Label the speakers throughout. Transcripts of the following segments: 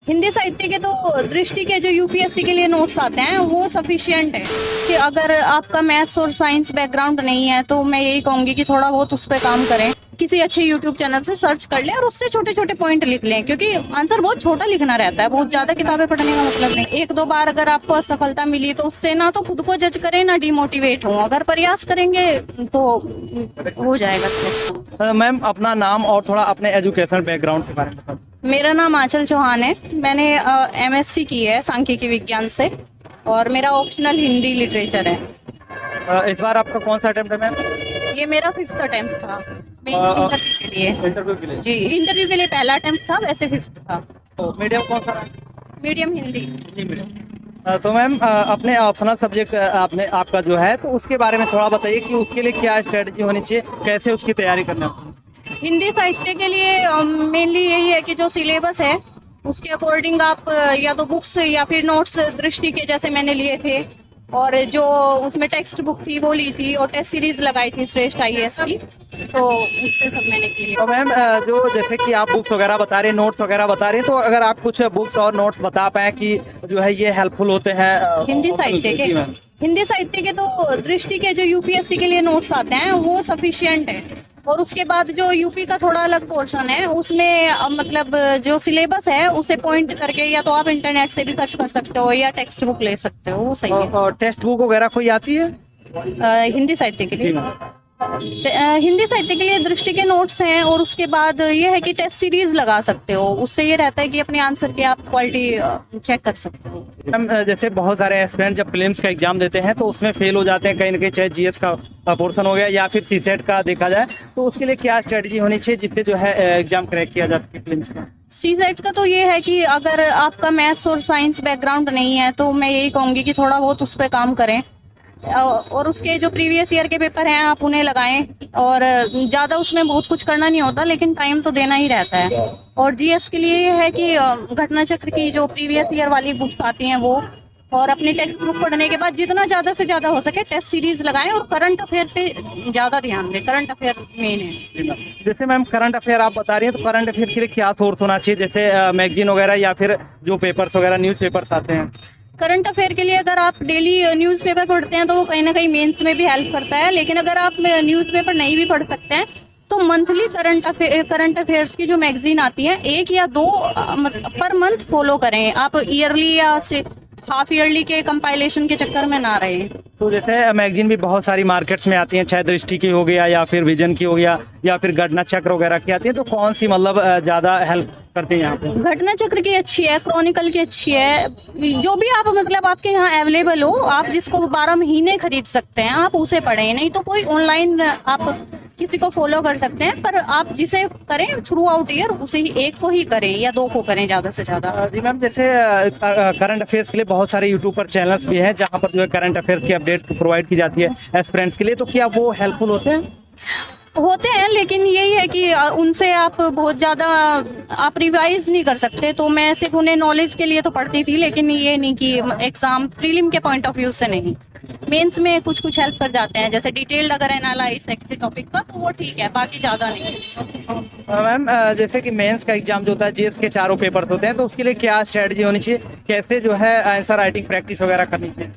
Speaker 1: हिंदी साहित्य के तो दृष्टि के जो यूपीएससी के लिए नोट्स आते हैं वो सफिशिएंट है। कि अगर आपका मैथ्स और साइंस बैकग्राउंड नहीं है तो मैं यही कहूंगी कि थोड़ा बहुत उस पर काम करें, किसी अच्छे यूट्यूब चैनल से सर्च कर लें और उससे छोटे छोटे पॉइंट लिख लें, क्योंकि आंसर बहुत छोटा लिखना रहता है, बहुत ज्यादा किताबें पढ़ने का मतलब नहीं। एक दो बार अगर आपको असफलता मिली तो उससे ना तो खुद को जज करें ना डिमोटिवेट हो, अगर प्रयास करेंगे तो हो जाएगा सिलेक्शन।
Speaker 2: मैम अपना नाम और थोड़ा अपने एजुकेशन बैकग्राउंड के बारे में बताओ।
Speaker 1: मेरा नाम आंचल चौहान है, मैंने एमएससी की है सांख्यिकी विज्ञान से और मेरा ऑप्शनल हिंदी लिटरेचर है।
Speaker 2: इस बार आपका कौन सा अटेम्प्ट है मैम?
Speaker 1: ये मेरा 5th अटेम्प्ट था इंटरव्यू के लिए।
Speaker 2: इंटरव्यू के लिए?
Speaker 1: जी, इंटरव्यू के लिए पहला अटेम्प्ट था, वैसे 5th था।
Speaker 2: तो मीडियम कौन सा रहा?
Speaker 1: मीडियम हिंदी।
Speaker 2: जी मीडियम। तो मैम अपने ऑप्शनल सब्जेक्ट आपका जो है तो उसके बारे में थोड़ा बताइए कि उसके लिए क्या स्ट्रेटजी होनी चाहिए, कैसे उसकी तैयारी करना है?
Speaker 1: हिंदी साहित्य के लिए मेनली यही है कि जो सिलेबस है उसके अकॉर्डिंग आप या तो बुक्स या फिर नोट्स दृष्टि के जैसे मैंने लिए थे, और जो उसमें टेक्स्ट बुक थी वो ली थी, और टेस्ट सीरीज लगाई थी श्रेष्ठ आईएएस की, तो उससे सब मैंने की।
Speaker 2: तो मैम जो जैसे कि आप बुक्स वगैरह बता रहे हैं, नोट्स वगैरह बता रहे हैं, तो अगर आप कुछ बुक्स और नोट्स बता पाएं कि जो है ये हेल्पफुल होते हैं
Speaker 1: हिंदी साहित्य के। हिंदी साहित्य के तो दृष्टि के जो यूपीएससी के लिए नोट्स आते हैं वो सफिशिएंट है, और उसके बाद जो यूपी का थोड़ा अलग पोर्शन है उसमें मतलब जो सिलेबस है उसे पॉइंट करके या तो आप इंटरनेट से भी सर्च कर सकते हो या टेक्स्ट बुक ले सकते हो, वो सही है।
Speaker 2: और टेक्स्ट बुक वगैरह कोई आती है
Speaker 1: हिंदी साहित्य के लिए? हिंदी साहित्य के लिए दृष्टि के नोट्स हैं, और उसके बाद ये है कि टेस्ट सीरीज लगा सकते हो, उससे ये रहता है कि अपने आंसर की आप क्वालिटी चेक कर सकते हो।
Speaker 2: मैम जैसे बहुत सारे एस्पिरेंट जब प्रीलिम्स का एग्जाम देते हैं तो उसमें फेल हो जाते हैं कहीं ना कहीं, चाहे जीएस का पोर्शन हो गया या फिर सीसेट का देखा जाए, तो उसके लिए क्या स्ट्रेटजी होनी चाहिए जिससे जो है एग्जाम क्रैक किया जा सके प्रीलिम्स का?
Speaker 1: सीसेट का तो ये है कि अगर आपका मैथ्स और साइंस बैकग्राउंड नहीं है तो मैं यही कहूंगी कि थोड़ा बहुत उस पर काम करें, और उसके जो प्रीवियस ईयर के पेपर हैं आप उन्हें लगाएं, और ज़्यादा उसमें बहुत कुछ करना नहीं होता लेकिन टाइम तो देना ही रहता है। और जीएस के लिए ये है कि घटना चक्र की जो प्रीवियस ईयर वाली बुक्स आती हैं वो, और अपनी टेक्स्ट बुक पढ़ने के बाद जितना ज़्यादा से ज़्यादा हो सके टेस्ट सीरीज लगाएं, और करंट अफेयर पे ज़्यादा ध्यान दें, करंट अफेयर मेन है।
Speaker 2: जैसे मैम करंट अफेयर आप बता रही हैं, तो करंट अफेयर के लिए क्या सोर्स होना चाहिए, जैसे मैगजीन वगैरह या फिर जो पेपर्स वगैरह न्यूज़ पेपर्स आते हैं?
Speaker 1: करंट अफेयर के लिए अगर आप डेली न्यूज़पेपर पढ़ते हैं तो वो कहीं ना कहीं मेंस में भी हेल्प करता है, लेकिन अगर आप न्यूज़पेपर नहीं भी पढ़ सकते हैं तो मंथली करंट अफेयर्स की जो मैगजीन आती है 1 या 2 पर मंथ फॉलो करें, आप ईयरली या हाफ ईयरली के कंपाइलेशन के चक्कर में ना रहें।
Speaker 2: तो जैसे मैगजीन भी बहुत सारी मार्केट्स में आती हैं, चाहे दृष्टि की हो गया या फिर विजन की हो गया या फिर घटना चक्र वगैरह की आती है, तो कौन सी मतलब ज़्यादा हेल्प करती हैं यहाँ पे?
Speaker 1: घटना चक्र की अच्छी है, क्रॉनिकल की अच्छी है, जो भी आप मतलब आपके यहाँ अवेलेबल हो, आप जिसको 12 महीने खरीद सकते हैं आप उसे पढ़ें, नहीं तो कोई ऑनलाइन आप किसी को फॉलो कर सकते हैं, पर आप जिसे करें थ्रू आउट ईयर उसे ही एक को ही करें या 2 को करें ज़्यादा से ज़्यादा।
Speaker 2: जी मैम, जैसे करंट अफेयर्स के लिए बहुत सारे यूट्यूब पर चैनल्स भी हैं जहाँ पर जो है करंट अफेयर्स की अपडेट प्रोवाइड की जाती है एस्पिरेंट्स के लिए, तो क्या वो हेल्पफुल होते हैं?
Speaker 1: होते हैं, लेकिन यही है कि उनसे आप बहुत ज़्यादा आप रिवाइज नहीं कर सकते, तो मैं सिर्फ उन्हें नॉलेज के लिए तो पढ़ती थी, लेकिन ये नहीं कि एग्जाम प्रीलिम के पॉइंट ऑफ व्यू से नहीं। मेंस में कुछ कुछ हेल्प कर जाते हैं, जैसे डिटेल्ड अगर एनालाइज है किसी टॉपिक का तो वो ठीक है, बाकी ज़्यादा नहीं।
Speaker 2: मैम जैसे कि मेंस का एग्जाम जो होता है, जीएस के 4 पेपर्स होते हैं, तो उसके लिए क्या स्ट्रेटजी होनी चाहिए, कैसे जो है आंसर राइटिंग प्रैक्टिस वगैरह करनी चाहिए?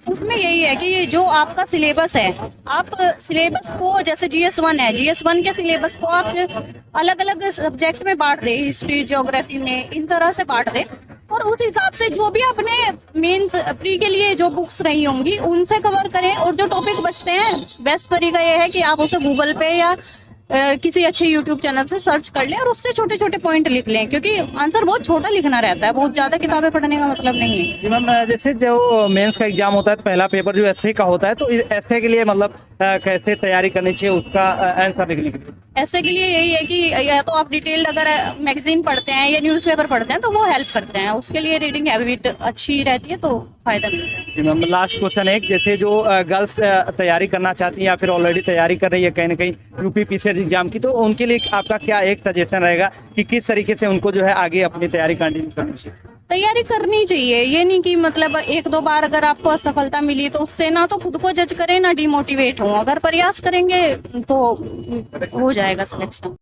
Speaker 1: उसमें यही है कि जो आपका सिलेबस है, आप सिलेबस को जैसे GS1 है, GS1 के सिलेबस को आप अलग अलग सब्जेक्ट में बांट दें, हिस्ट्री ज्योग्राफी में, इन तरह से बांट दें, और उस हिसाब से जो भी अपने मेंस प्री के लिए जो बुक्स रही होंगी उनसे कवर करें, और जो टॉपिक बचते हैं बेस्ट तरीका ये है कि आप उसे गूगल पे या किसी अच्छे यूट्यूब चैनल से सर्च कर लें और उससे छोटे छोटे पॉइंट लिख लें, क्योंकि आंसर बहुत छोटा लिखना रहता है, बहुत ज़्यादा किताबें पढ़ने का मतलब नहीं है।
Speaker 2: जी मैम, जैसे जो मेंस का एग्जाम होता है तो पहला पेपर जो एसए का होता है, तो एसए के लिए मतलब कैसे तैयारी करनी चाहिए उसका आंसर लिखने के लिए?
Speaker 1: ऐसे के लिए यही है कि या तो आप डिटेल अगर मैगजीन पढ़ते हैं या न्यूज़पेपर पढ़ते हैं तो वो हेल्प करते हैं, उसके लिए रीडिंग हैबिट अच्छी रहती है तो फायदा मिलता है।
Speaker 2: जी मैम, लास्ट क्वेश्चन है, जैसे जो गर्ल्स तैयारी करना चाहती हैं या फिर ऑलरेडी तैयारी कर रही है कहीं ना कहीं यूपीपीसीएस एग्जाम की, तो उनके लिए आपका क्या एक सजेशन रहेगा कि किस तरीके से उनको जो है आगे अपनी तैयारी कंटिन्यू करनी चाहिए?
Speaker 1: तैयारी करनी चाहिए, ये नहीं कि मतलब 1-2 बार अगर आपको असफलता मिली तो उससे ना तो खुद को जज करें ना डिमोटिवेट हो, अगर प्रयास करेंगे तो हो जाएगा सिलेक्शन।